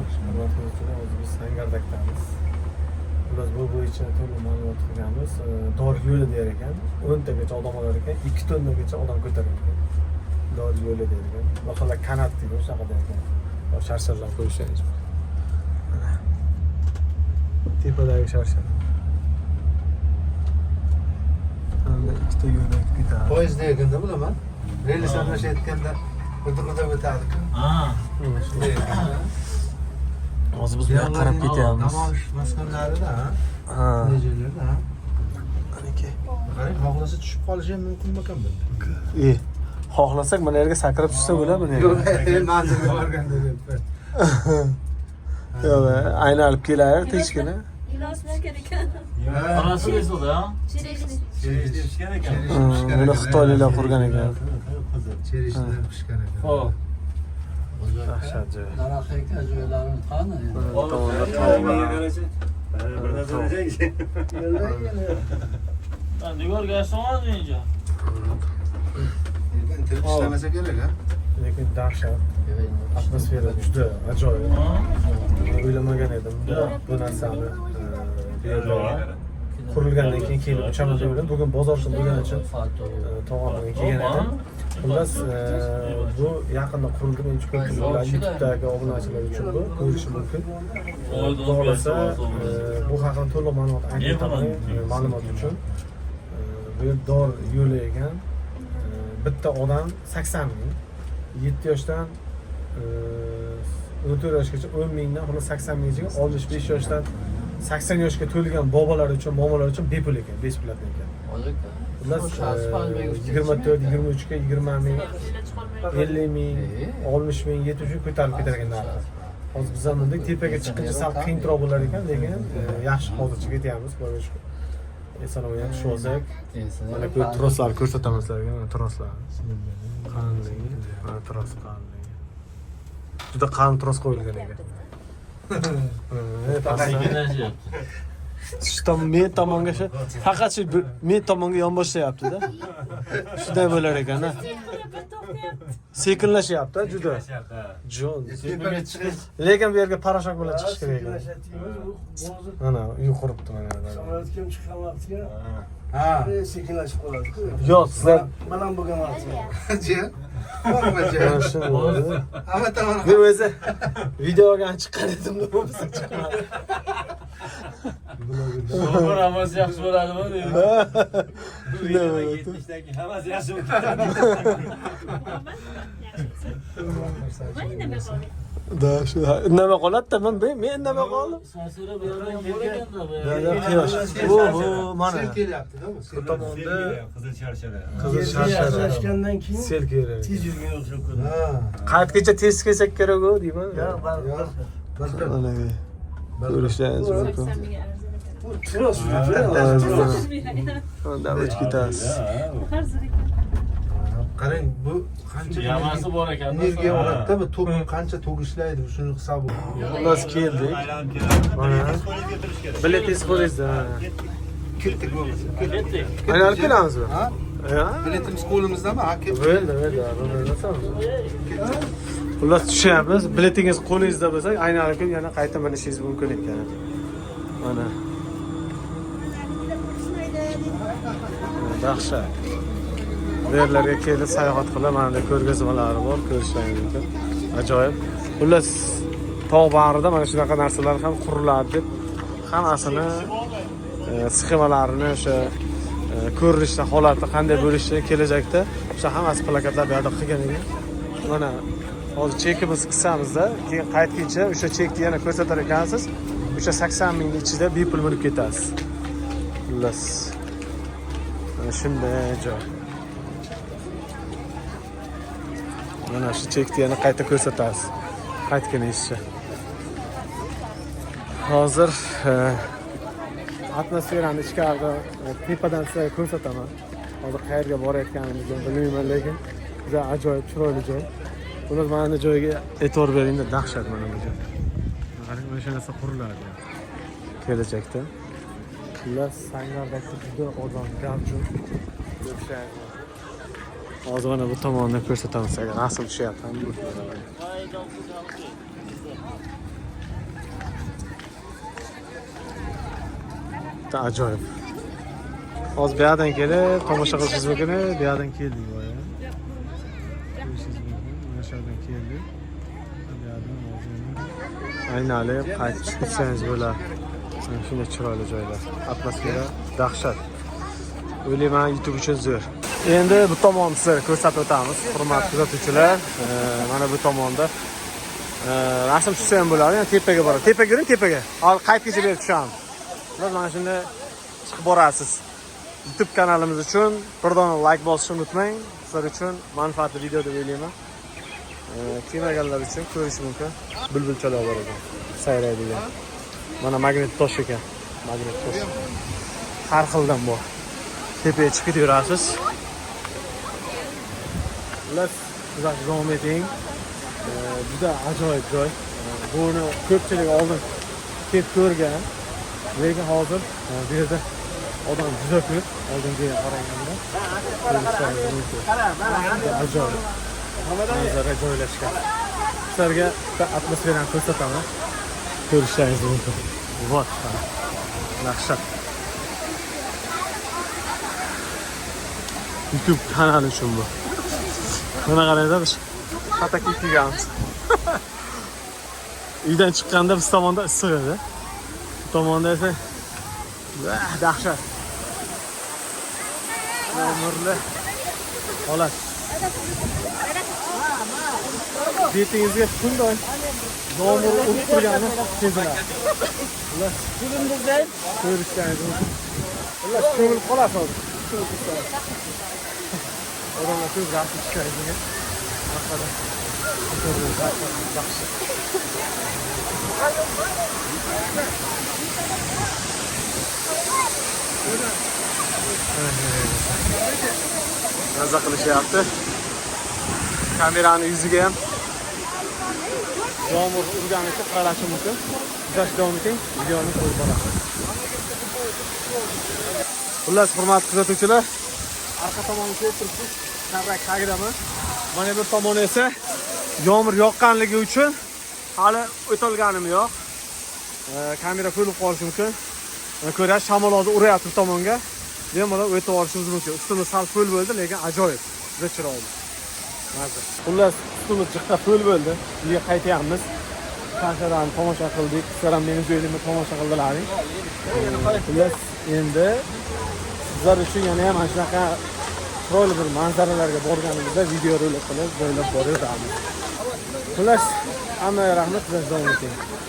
Biz Sangardakdamiz. Biz bu bo'yicha to'liq ma'lumot qilganmiz. Dor yo'li der ekan. 10 tagacha odam olar ekan, 2 tonnagacha odam ko'tarar ekan. Dor yo'li der ekan. Masalan, kanat deydi, o'shaqa der ekan. Sharsharlar qo'yishingiz. Mana. Tepadagi sharshar. Ana ikkita yo'lak bitadi. Poyezd deganda bilaman. Reyli sanashayotganda o'tirib o'tardik. Ha. Shunday ekan. Hozir biz bunga qarab ketyapmiz. Namoyish maskanlarida, Ha. joylarda, ha. Aniki. Qarang, xohlasa tushib qolishi ham mumkin ekan bunda. Xohlasak mana yerga sakrab tushsa bo'ladimi? Yo'q, manzilga borganda deb. Yo'q, aylanib kelar tinchgina. İlaç mümkün ekan. Parası neyse da? Çeyrek. Pişken ekan. Buni xitoyliklar qurgan ekan. Cherishlar pishgan ekan. Xo'p. Dahshat joy. Daraxt ekkan joylarini qani endi? Tomonda tog'lar. Ben diyor gelsin deyince. Internet ishlamasa kerak, ha? Lekin dahshat. Atmosfera juda ajoyib. O'ylamagan edim bu narsani bu yerda qurilgandan keyin kelib uchaman deb o'yladim. Bugun bozorda bo'lgani uchun to'g'ridan kelgan edim. Xullas, bu yaqinda qurildi. Men juda ko'p YouTube'dagi obunachilar uchun bu ko'rishi mumkin. Xohlasa bu haqida to'liq ma'lumot aytaman. Ma'lumot uchun bu yer dor yo'li ekan. Bitta odam 80 ming, 7 yoshdan 14 yoshgacha 10 mingdan 80 minggacha 65 yoshdan 80 yoshga to'lgan bobolar uchun, momalar uchun bepul ekan, besplatni ekan. Xullas 24, 23 ga 20 ming, 50 ming, 60 ming, 70 ming ko'tarib ketar ekan narxi. Hozir biz ham bunday tepaga chiqquncha sal qiyinroq bo'lar ekan, lekin yaxshi hozircha ketyapmiz. Xudoga shukr. Eson yaxshi olsak, mana bu troslarni ko'rsataman sizlarga, mana troslar. Qalinligi, mana tros qalinligi. Juda qalin tros qo'yilgan ekan. Men tomonga shu faqat shu men tomonga yonboshlayapti-da. Shunday bo'lar ekan-da. Sekinlashyapti juda. Jon. Lekin bu yerga parashok bilan chiqish kerak ekan. Mana uy quribdi mana. Samolyot kim chiqqan vaqtiga Ha. sekinlashib qoladi. Yo'q, sizlar Mana bo'lgan vaqtiga. Jiyan. Borma jiyan. Hamma tomon. men o'zi videoga chiqqan edim, bo'lmasa chiqmadi. Şoför hammasi yaxshi bo'ladimi deydi. Shunday bo'ladi. 70dagi hammasi yaxshi bo'ladi. Mayna be qoldi. Da shu nima qoladi-da, men nima qoldim? Sarsara bu yerdan bor ekanda bu. Yana quyosh. Oho, mana. Sel kelyapti-da bu. Bu tomonda Qizil sharshara. qizil sharshara. Yarashgandan keyin Sel kerak. tez yurgan o'tirib ko'rdim. Ha. Qaytgacha tez kelsak kerak-ku, deyman. Yo'q, baribir. Boshqa. Mana bu. Ko'rishlaringiz mumkin. 80 ming arz ekan. Bu tros. Unda o'tib ketasiz. Hozir ekan. Qarang, bu qancha Yamasi bor ekan. energiya oladi-da, bu tok qancha tok ishlaydi, shuni hisobi. Xullas keldik. Mana biletingiz qo'lingizda. Ketdik bo'lmasa. Ketdik. Ana olib kelamizmi? Ha? Ha? Biletimiz qo'limizdami? Ha, ketdik. Bo'ldi. Xullas tushyapmiz. Biletingiz qo'lingizda bo'lsa, aynan olib kelib yana qayta minishingiz mumkin ekan. Mana. Dahshat. Bu yerlarga kelib sayohat qilib, mana bunday ko'rgazmalari bor, ko'rishlaringiz mumkin. Ajoyib. Xullas tog' bag'rida mana shunaqa narsalar ham quriladi deb hammasini sxemalarini o'sha ko'rinishda holati qanday bo'lishi kelajakda o'sha hammasi plakatlar bu yerda qilgan ekan. Mana hozir chekimiz qilsamizda, keyin qaytguncha o'sha chekni yana ko'rsatar ekansiz. O'sha 80 ming ichida bepul minib ketasiz. Xullas. Mana shunday joy. Mana shu chekni yana qayta ko'rsatasiz. Qaytganingizcha. Hozir atmosferani ichkarida tepadan sizlarga ko'rsataman. Hozir qayerga borayotganimizni bilmayman, lekin juda ajoyib, chiroyli joy. Ular mana bu joyga e'tibor beringda, dahshat mana bu joy. Qarang, mana shu narsa quriladi kelajakda. Xullas, Sangardakda juda odam gavjum. Hozir mana bu tomondan ko'rsatamiz sizlarga. Rasm tushyapti. Bitta ajoyib. Hozir bu yerdan kelib, tomosha qilishingiz mumkin. Bu yerdan keldik boya. Ko'rishingiz mumkin. Mana shu yerdan keldik. Bu yerdan hozir aynalib qaytib chiqib ketsangiz bo'ladi. Mana shunday chiroyli joylar. Atmosfera dahshat. O'ylayman YouTube uchun zo'r. Endi bu tomonni sizlarga ko'rsatib o'tamiz, hurmatli kuzatuvchilar. Mana bu tomonda rasm tushsa ham bo'ladi. Yani tepaga boradi. Tepaga yuring, tepaga. Hozir qaytgacha berib tushamiz. Biz mana shunda chiqib borasiz. YouTube kanalimiz uchun bir dona like bosishni unutmang. Sizlar uchun manfaatli video deb o'ylayman. Kelmaganlar uchun ko'rish mumkin. Bulbulchalar bor ekan. Sayraydigan. Mana magnit tosh ekan. Magnit tosh. Har xildan bor. Tepaga chiqib yurasiz. Ular sizlar davom eting. Juda ajoyib joy. Buni ko'pchilik oldin kelib ko'rgan. Lekin hozir bu yerda odam juda ko'p. Oldinga qaraganda. Ajoyib. Manzara joylashgan. Sizlarga atmosferani ko'rsataman. Ko'rishlaringiz mumkin. Vot. Dahshat. YouTube kanali uchun bu. Mana qaranglar biz pataklik kiyganmiz. Uydan chiqqanda biz tomonda issiq edi. Bu tomonda esa dahshat. Yomg'irli holat. Betingizga shunday yomg'ir urib turgani seziladi. Ular filmimizdan ko'rishlaringiz mumkin. Ular ko'milib qolasiz hozir. Odamlar ko'p rasm chiqaradigan. Orqada maza qilishyapti. Kamerani yuziga ham yomg'ir urganicha qarashi mumkin. Kuzatish davom eting. Videoni qo'yib boramiz. Xullas, hurmatli kuzatuvchilar, arqa tomonni ko'rib turibsiz. Qarrak tagidaman. Mana bu tomon esa yomg'ir yoqqanligi uchun hali o'tolganim yo'q. Kamera ko'rib qolishi mumkin. Ko'rash shamol hozir uryapti tomonga. Bemalol o'tib olishimiz mumkin. Ustimiz sal fo'l bo'ldi, lekin ajoyib. Juda chiroyli. Mazza. Xullas, ustimiz jiqqa fo'l bo'ldi. Uyga qaytyapmiz. Qanchadan tomosha qildik. Sizlar ham meni joyimda tomosha qildilaring. Xullas, endi sizlar uchun yana ham mana shunaqa chiroyli bir manzaralarga borganimizda video rolik qilib joylab boramiz. Xullas, hammaga rahmat, bizdan davom eting.